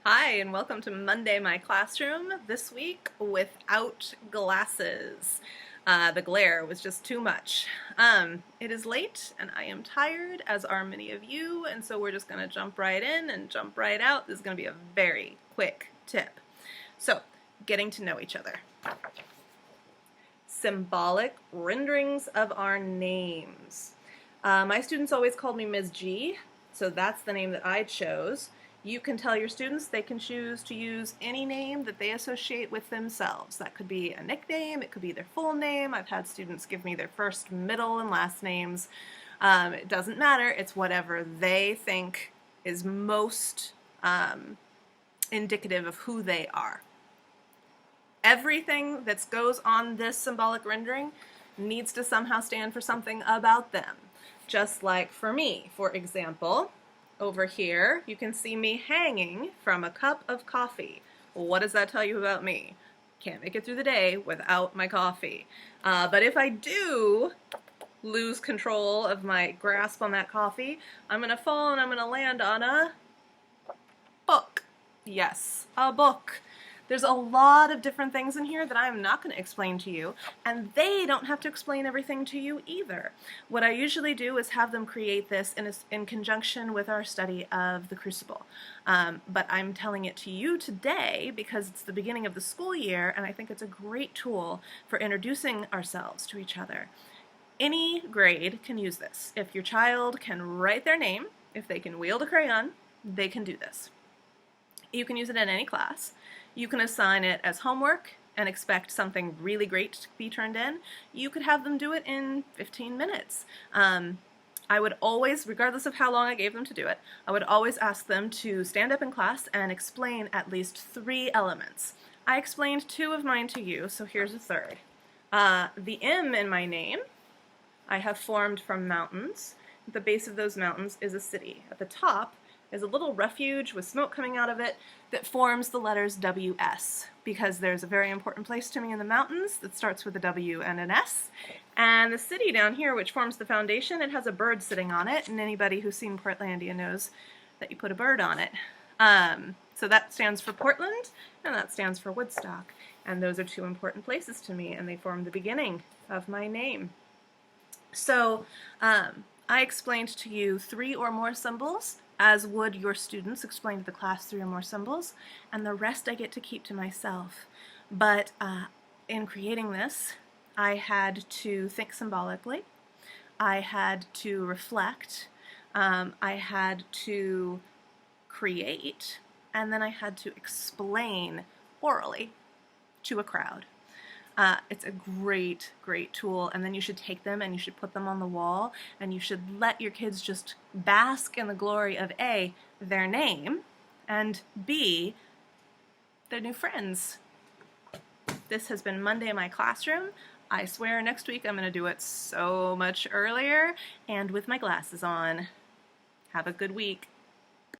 Hi, and welcome to Monday My Classroom. This week, without glasses. The glare was just too much. It is late, and I am tired, as are many of you, and so we're just going to jump right in and jump right out. This is going to be a very quick tip. So, getting to know each other. Symbolic renderings of our names. My students always called me Ms. G, so that's the name that I chose. You can tell your students they can choose to use any name that they associate with themselves. That could be a nickname, it could be their full name. I've had students give me their first, middle, and last names. It doesn't matter, it's whatever they think is most indicative of who they are. Everything that goes on this symbolic rendering needs to somehow stand for something about them. Just like for me, for example, over here, you can see me hanging from a cup of coffee. What does that tell you about me? Can't make it through the day without my coffee. But if I do lose control of my grasp on that coffee, I'm going to fall and I'm going to land on a book. Yes, a book. There's a lot of different things in here that I'm not going to explain to you, and they don't have to explain everything to you either. What I usually do is have them create this in conjunction with our study of the Crucible. But I'm telling it to you today because it's the beginning of the school year, and I think it's a great tool for introducing ourselves to each other. Any grade can use this. If your child can write their name, if they can wield a crayon, they can do this. You can use it in any class. You can assign it as homework and expect something really great to be turned in. You could have them do it in 15 minutes. I would always, regardless of how long I gave them to do it, I would always ask them to stand up in class and explain at least 3 elements. I explained 2 of mine to you, so here's a third. The M in my name I have formed from mountains. At the base of those mountains is a city. At the top is a little refuge with smoke coming out of it that forms the letters WS, because there's a very important place to me in the mountains that starts with a W and an S. And the city down here, which forms the foundation, it has a bird sitting on it, and anybody who's seen Portlandia knows that you put a bird on it. So that stands for Portland, and that stands for Woodstock. And those are 2 important places to me, and they form the beginning of my name. So I explained to you 3 or more symbols, as would your students explain to the class 3 or more symbols, and the rest I get to keep to myself. But in creating this, I had to think symbolically, I had to reflect, I had to create, and then I had to explain orally to a crowd. It's a great, great tool, and then you should take them and you should put them on the wall, and you should let your kids just bask in the glory of A, their name, and B, their new friends. This has been Monday My Classroom. I swear next week I'm going to do it so much earlier and with my glasses on. Have a good week.